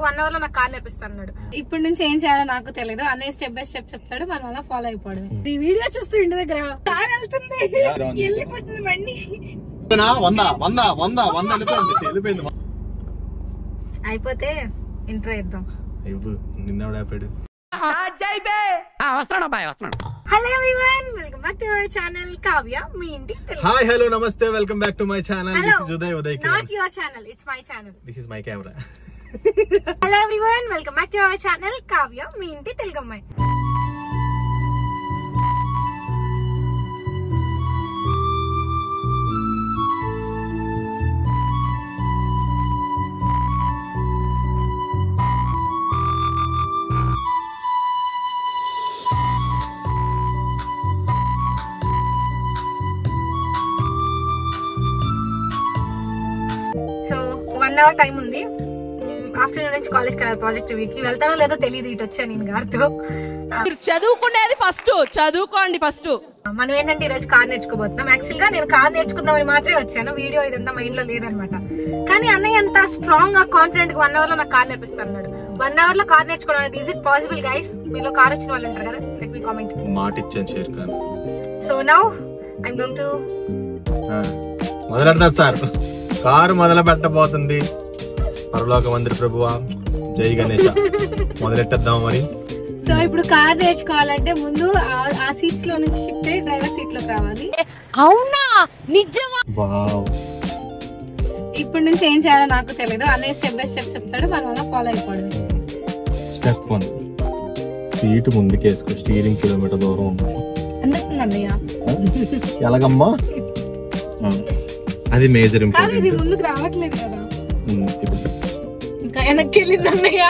1 hour లో నాకు car నేర్పిస్తాడు. ఇప్పటి నుంచి ఏం చేయాలో నాకు తెలియదు. అన్నయ్య స్టెప్ బై స్టెప్ చెప్తాడు, మనం అలా ఫాలో అయిపోవడం. ఈ వీడియో చూస్తూ ఇంటి దగ్గర కార్ వెళ్తుంది, వెళ్ళిపోతుంది బండి. అయిపోతే ఇంట్రో ఇద్దాం. Hello everyone, welcome back to our channel Kavya మీ ఇంటి Telugu. Hi hello namaste, welcome back to my channel. This is Uday. Not your channel, it's my channel. This is my camera. Hello everyone, welcome back to our channel Kavya మీ ఇంటి తెలుగు అమ్మాయి. So 1 hour time ఉంది. Afternoon నుంచి కాలేజ్కి వెళ్ళాలి, project రివ్యూకి. వెళ్తానో లేదో తెలియదు, ఇటు వచ్చాను నేను గారితో. చదువుకునేది ఫస్ట్, చదువుకోండి ఫస్ట్. మనం ఏంటంటే ఈరోజు కార్ నేర్చుకోబోతున్నాం. యాక్చువల్ గా నేను కార్ నేర్చుకుందామని మాత్రమే వచ్చాను, వీడియో ఇదంతా మైండ్ లో లేదనమాట. కానీ అన్నయ్య అంత స్ట్రాంగ్ గా కాన్ఫిడెంట్ గా 1 hour లో నాకు కార్ నేర్పిస్తాడు. 1 hour లో కార్ నేర్చుకోవడం అనేది ఈజ్ ఇట్ పాసిబుల్ గైస్? మీలో కార్ వచ్చిన వాళ్ళు ఉంటారు కదా, లెట్ మీ కామెంట్. మాట ఇచ్చాను Sher Khan. So now I'm going to మొదలెడతా సార్. కారు మొదలు పెట్టబోతుంది. పరలోక మందిర ప్రభువా, జై గణేష. మొదలెట్టేద్దాం మరి. సో ఇప్పుడు కార్ నేర్చుకోవాలంటే ముందు ఆ సీట్స్ లో నుంచి షిఫ్ట్ అయ్యి డ్రైవర్ సీట్ లోకి రావాలి. అవునా, నిజమా? వావ్. ఇప్పటి నుంచి ఏం చేయాలో నాకు తెలియదు. అన్నయ్య స్టెప్ బై స్టెప్ చెప్తాడు, మనం అలా ఫాలో అయిపోవడం. స్టెప్ 1, సీటు ముందుకేసుకో. స్టీరింగ్ కిలోమీటర్ దూరం ఉంది. అందుతుంది అన్నయ్య. ఎలాగమ్మా? అది మేజర్ ఇది ఇంపార్టెంట్. ముందుకు రావట్లేదు కదా, ఇంకా వెనక్కి వెళ్ళింది అన్నయ్య.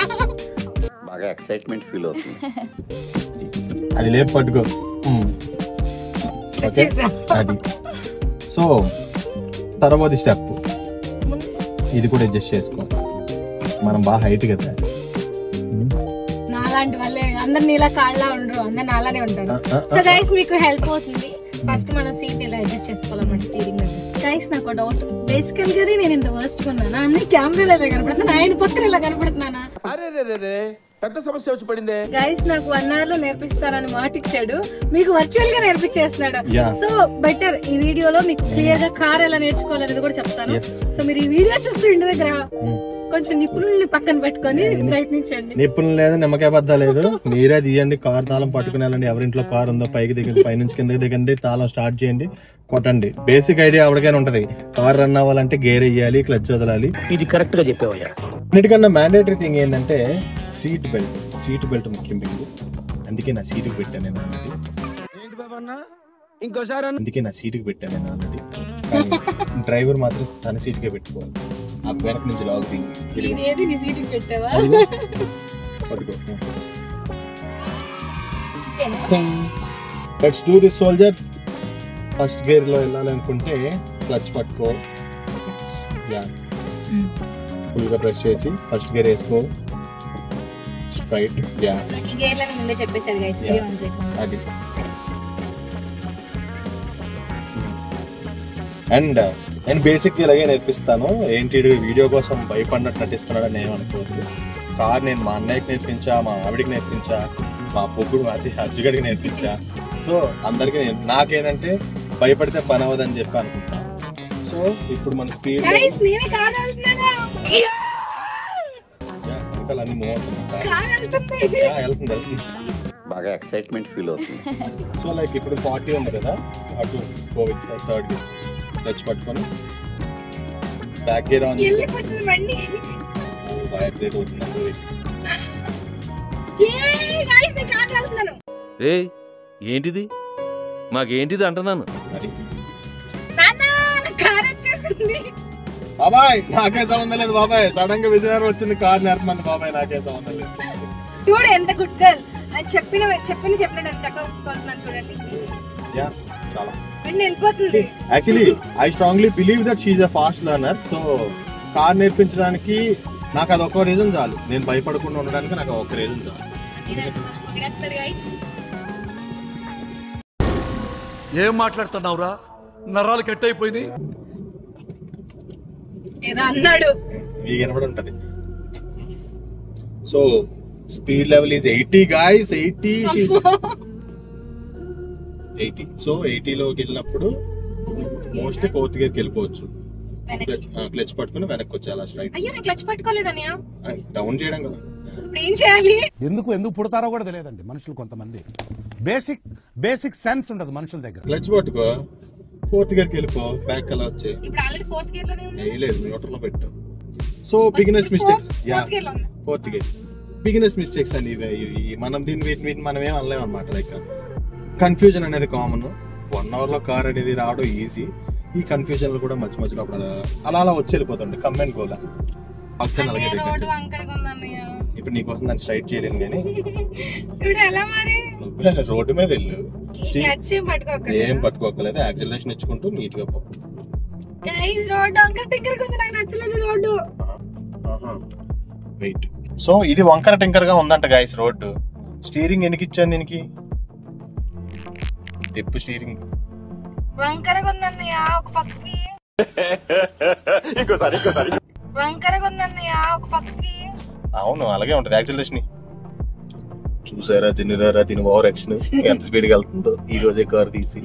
బాగా ఎక్సైట్మెంట్ ఫీల్ అవుతుంది. అది లేపు పట్టుకో. అది. సో తర్వాత స్టెప్ ఇది కూడా అడ్జస్ట్ చేసుకో. మనం బాగా హైట్ కదా. నాలాంటి వాళ్ళే అందరు నీలా కాళ్ళ ఉండరు, అందరు నాలానే ఉంటారు. సో గైస్ మీకు హెల్ప్ అవుతుంది. ఫస్ట్ మనం సీట్ ఇలా అడ్జస్ట్ చేసుకోవాలన్నమాట, స్టీరింగ్ దగ్గర. గైస్ నాకు డౌట్, బేసికల్ గా నేను ఇంత వర్స్ట్ ఉన్నానా? అన్ని కెమెరాలో ఇలా కనపడుతున్నా, ఆయన పక్కన ఇలా కనపడుతున్నానా? పెద్ద సమస్య వచ్చి పడింది. గైస్ నాకు 1 hour లో నేర్పిస్తారని మాట ఇచ్చాడు, మీకు వర్చువల్ గా నేర్పించేస్తున్నాడు. సో బెటర్ ఈ వీడియోలో మీకు క్లియర్ గా కార్ ఎలా నేర్చుకోవాలనేది కూడా చెప్తాను. సో మీరు ఈ వీడియో చూస్తూ ఇంటి దగ్గర కొంచెం నిపుణుల్ని పక్కన పెట్టుకొని ప్రయత్నించండి. నిపుణులు లేదు, నిమ్మకాయ బద్ద లేదు, మీరే తీయండి. కార్ తాళం పట్టుకుని వెళ్ళండి. ఎవరింట్లో కార్ ఉందో పైకి దిగండి, పైనుంచి కిందకి దిగండి, తాళం స్టార్ట్ చేయండి, కొట్టండి. బేసిక్ ఐడియా ఎవరికైనా ఉంటది. కార్ రన్ అవ్వాలంటే గేర్ వేయాలి, క్లచ్ వదలాలి. ఇది కరెక్ట్ గా చెప్పేవయ్యా. అన్నిటికన్నా మ్యాండేటరీ థింగ్ ఏంటంటే సీట్ బెల్ట్. సీట్ బెల్ట్ ముఖ్యం బిల్లు. అందుకే నా సీటుకి పెట్టాను నేను ఆల్రెడీ. అందుకే నా సీటుకి పెట్టాను నేను ఆల్రెడీ. డ్రైవర్ మాత్రం తన సీటుకే పెట్టుకోవాలి. ఆ వెనక నుంచి లాగ్ let's do this soldier. First gear లో వెళ్ళాలనుకుంటే క్లచ్ పట్టుకో, ఫుల్ గా ప్రెస్ చేసి ఫస్ట్ గేర్ వేసుకో. స్ట్రైట్. అది. అండ్ నేను బేసిక్ ఇలాగే నేర్పిస్తాను. ఏంటి వీడియో కోసం భయపడినట్టు నటిస్తున్నాడని ఏమనుకోవద్దు. కార్ నేను మా అన్నయ్యకి నేర్పించా, మా ఆవిడికి నేర్పించా, మా పొగ్గుడు అతి అజ్జుగడికి నేర్పించా. సో అందరికి నాకేంటంటే భయపడితే పని అవ్వదని చెప్పి అనుకుంటా. సో ఇప్పుడు మన స్పీడ్ అన్ని మూవ్ అవుతుంది. బాగా ఎక్సైట్మెంట్ ఫీల్ అవుతుంది. సో లైక్ ఇప్పుడు 40 ఉంది కదా, అటు go with third gear. Touch పట్టుకొని బ్యాక్ గేర్ ఆన్. ఏంటిది మాకేంటిది అంటున్నాను. బాబాయ్ నాకే సంబంధం లేదు బాబాయ్. సడన్ గా విజయనగరం వచ్చింది, కార్ నేర్పమంది బాబాయ్. నాకే సంబంధం లేదు. చూడు ఎంత గుడ్ గర్ల్. చెప్పినట్టు చక్కగా చూడండి. చాలా వెళ్ళిపోతుంది. Actually I strongly believe that she is a fast learner. So car నేర్పించడానికి నాకు అదొక రీజన్ చాలు. నేను భయపడకుండా ఉండడానికి నాకు ఒక రీజన్ చాలు. ఏం మాట్లాడుతున్నావురా? నరాలు కట్ అయిపోయినాయి. ఏదో అన్నాడు, మీకు కనబడి ఉంటది. So speed level is 80 guys. 80. So 80లోకి వెళ్ళినప్పుడు మోస్ట్లీ 4th గేర్కి వెళ్ళిపోవచ్చు. క్లచ్ పట్టుకుని వెనక్కి వచ్చేయాలి స్ట్రైట్. అయ్యో నేను క్లచ్ పట్టుకోలేదన్నయ్య. డౌన్ చేయడం కదా. ఇప్పుడు ఏం చేయాలి? ఎందుకు పుడతారో కూడా తెలియదండి మనుషులు. కొంతమంది బేసిక్ సెన్స్ ఉండదు మనుషుల దగ్గర. క్లచ్ పట్టుకో, 4th గేర్కి వెళ్ళిపో, బ్యాక్ అలా వచ్చే. ఇప్పుడు ఆల్రెడీ 4th గేర్ లోనే ఉంది. లేదు న్యూట్రల్ లో పెట్టు. So beginners mistakes. 4th gear లో ఉంది. 4th గేర్ బిగినర్స్ మిస్టేక్స్ అని ఇవి మనం వీటిని మనం ఏం అనలేం అనమాట. లైక్ కన్ఫ్యూజన్ అనేది కామన్. 1 hour లో కార్ అనేది రావడం ఈజీ. ఈ కన్ఫ్యూజన్ లో కూడా మధ్య మధ్యలో అలా వచ్చి వెళ్ళిపోతుంది. కమెంట్ గోలా అలాగే ఇప్పుడు నీకోసం దాన్ని స్ట్రైట్ చేయలేను కానీ నువ్వే రోడ్డు మీద వెళ్ళు. ఏం పట్టుకోకలేదు, యాక్సిలరేషన్ ఇచ్చుకుంటూ నీట్ గా పో. వెయిట్. సో ఇది వంకర టింకర్ గా ఉందంట గైస్ రోడ్డు. స్టీరింగ్ ఎందుకు ఇచ్చాను దీనికి? తిప్పు స్టీరింగ్. వంకరగా ఉందన్నయ్య ఒక పక్కకి. వంకరగా ఉందన్నయ్య ఒక పక్కకి. అవును అలాగే ఉంటది యాక్సిలరేషన్. చూసారా దీని ఓవర్ యాక్షన్ ఎంత స్పీడ్ గా వెళ్తుందో ఈ రోజే కార్ తీసి.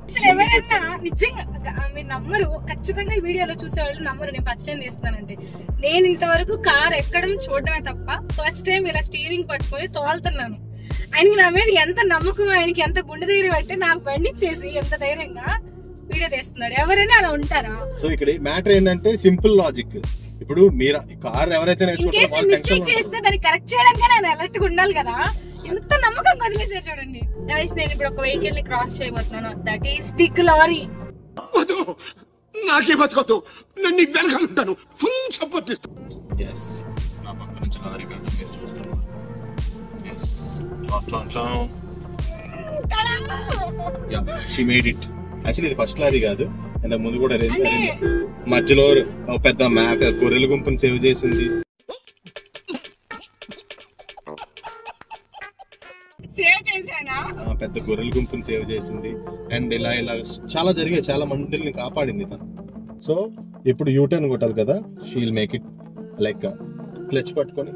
అసలు ఎవరైనా నిజంగా మీరు నమ్మరు, ఖచ్చితంగా ఈ వీడియోలో చూసేవాళ్ళు నమ్మరు. నేను ఫస్ట్ టైం తీస్తున్నానంటే నేను ఇంతవరకు కార్ ఎక్కడం చూడడమే తప్ప ఫస్ట్ టైం ఇలా స్టీరింగ్ పట్టుకొని తోలుతున్నాను. ఆయనకి నా మీద ఎంత నమ్మకం, ఆయనకి ఎంత గుండె ధైర్యం అంటే నాకు బండి ఇచ్చేసి ఎంత ధైర్యంగా వీడియో తీస్తున్నాడు. ఎవరైనా అలా ఉంటారా? సో ఇక్కడ మ్యాటర్ ఏంటంటే సింపుల్ లాజిక్. ఇప్పుడు మీరు కార్ ఎవరైతే మిస్టేక్ చేస్తే దాన్ని కరెక్ట్ చేయడానికి ఆయన అలర్ట్ గా ఉండాలి కదా. ఎంత నమ్మకం వదిలేసారు చూడండి. నేను ఇప్పుడు ఒక వెహికల్ ని క్రాస్ చేయబోతున్నాను. That is big lorry. నాకే బతకదు, నేను వెనకాల ఉంటాను, ఫుల్ సపోర్ట్ ఇస్తాను. yes నా పక్క నుంచి లారీ వెళ్తా మీరు చూస్తున్నారు. yes yeah she made it. Actually ఇది ఫస్ట్ లారీ కాదు, ఇంతకు ముందు కూడా మధ్యలో పెద్ద మ్యాప్ గొర్రెల గుంపుని సేవ్ చేసింది. పెద్ద గొర్రెల గుంపుని సేవ్ చేసింది. అండ్ ఇలా చాలా జరిగాయి, చాలా మందిని కాపాడింది తను. సో ఇప్పుడు యూటర్న్ కొట్టాలి కదా, she'll make it. Like clutch పట్టుకొని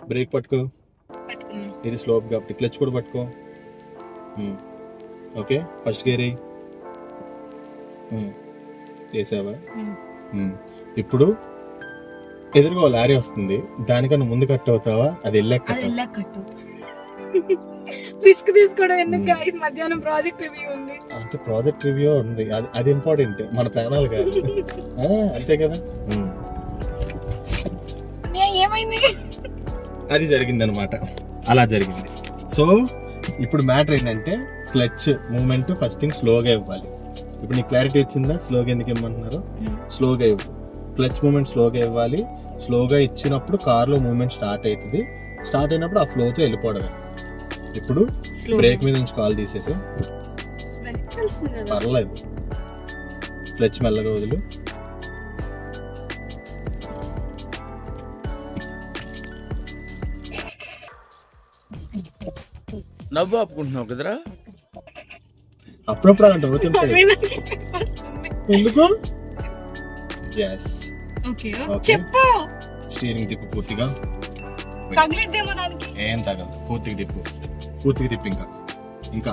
బ్రేక్ పట్టుకో. ఇది స్లోప్ కాబట్టి క్లచ్ కూడా పట్టుకో. ఓకే ఫస్ట్ గేర్ అయ్యి చేసావా? ఇప్పుడు ఎదురుగా లారీ వస్తుంది, దానికన్నా ముందు కట్ అవుతావా? అది వెళ్ళాక రిస్క్ తీసుకోవడం ఎందుకు గైస్? మధ్యాహ్నం ప్రాజెక్ట్ రివ్యూ ఉంది. అంటే ప్రాజెక్ట్ రివ్యూ ఉంది, అది ఇంపార్టెంట్, మన ప్రాణాలు కాదు. అంతే కదా. ఏమైంది? అది జరిగింది అనమాట, అలా జరిగింది. సో ఇప్పుడు మ్యాటర్ ఏంటంటే క్లచ్ మూమెంట్ ఫస్ట్ థింగ్ స్లోగా ఇవ్వాలి. ఇప్పుడు నీకు క్లారిటీ వచ్చిందా? స్లోగా ఎందుకు ఇవ్వమంటున్నారు? స్లోగా ఇవ్వు. క్లచ్ మూమెంట్ స్లోగా ఇవ్వాలి. స్లోగా ఇచ్చినప్పుడు కార్లో మూమెంట్ స్టార్ట్ అవుతుంది. స్టార్ట్ అయినప్పుడు ఆ ఫ్లోతో వెళ్ళిపోవడమే. ఇప్పుడు బ్రేక్ మీద నుంచి కాల్ తీసేసి పర్లేదు, క్లచ్ మెల్లగా వదులు. నవ్వు ఆపుకుంటున్నావు కదరా? అప్పుడప్పుడు అంటే అవుతుంటాయి. ఎందుకు? చెప్పు. స్టీరింగ్ తిప్పు పూర్తిగా. ఏం తగదు, పూర్తిగా తిప్పు. పూర్తిగా తిప్పు. ఇంకా ఇంకా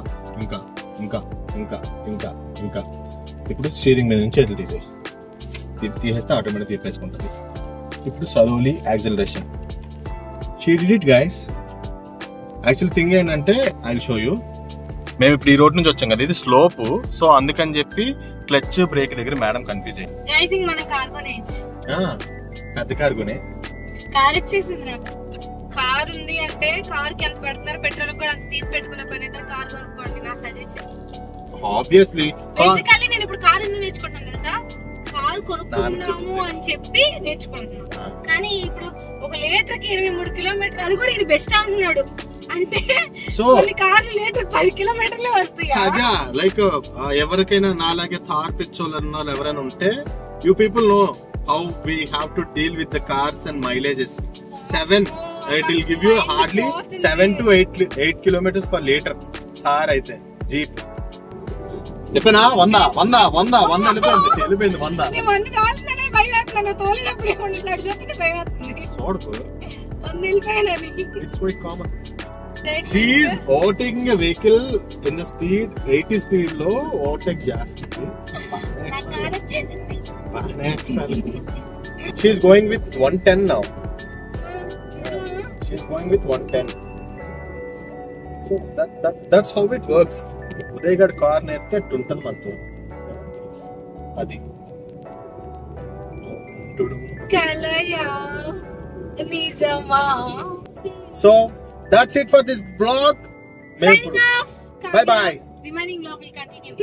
ఇంకా ఇంకా ఇంకా ఇంకా ఇప్పుడు స్టీరింగ్ మీద నుంచి చేతులు తీసేయి. తీసేస్తే ఆటోమేటిక్ తిప్పేసుకుంటుంది. ఇప్పుడు slowly acceleration. She did it guys. Actual thing ఏంటంటే ఐ విల్ షో యూ. మేము ఇప్పుడు ఈ రోడ్ నుంచి వచ్చాం కదా, ఇది స్లోప్. సో అందుకని చెప్పి క్లచ్ బ్రేక్ దగ్గర మేడం కన్ఫ్యూజ్ అయ్యింది. పెద్ద కార్ కొనే కార్ ఇచ్చేసింది నాకు. కార్ ఉంది అంటే కార్ కి ఎంత పెడుతున్నారు, పెట్రోల్ కూడా అంత తీసి పెట్టుకున్న పని అయితే కార్ కొనుక్కోండి నా సజెషన్. ఆబ్వియస్లీ బేసికల్లీ నేను ఇప్పుడు కార్ ఎందుకు నేర్చుకుంటాను తెలుసా? కార్ కొనుక్కుందాము అని చెప్పి నేర్చుకుంటున్నాను. కానీ ఇప్పుడు 1 లీటర్కి 23 కిలోమీటర్, అది కూడా ఇది బెస్ట్ అంటున్నాడు. అంటే కొన్ని కార్లు లీటర్ 10 కిలోమీటర్లే వస్తాయి. అదే లైక్ ఎవరికైనా నాలాగే థార్ పిచ్చోళ్ళన్న ఎవరైనా ఉంటే, you people know how we have to deal with the cars and మైలేజెస్. 7 it will give you hardly 7 to 8 kilometers per liter. Thar అయితే జీప్ చెప్పనా 100 వెళ్ళిపోయింది 100. భయం వేస్తుంది, నన్ను తోలినప్పుడు ఏమన్నా చూస్తే భయం వేస్తుంది. It's quite common. She is overtaking a vehicle in the speed 80 speed లో overtake చేస్తుంది. She is going with 110 now. She is going with 110. So that's how it works. Uday గడ్ కార్ నేర్పితే టుంటల్ మనతో అది కలయా నిజమా. So that's it for this vlog. Signing off. Bye bye. Remaining vlog will continue.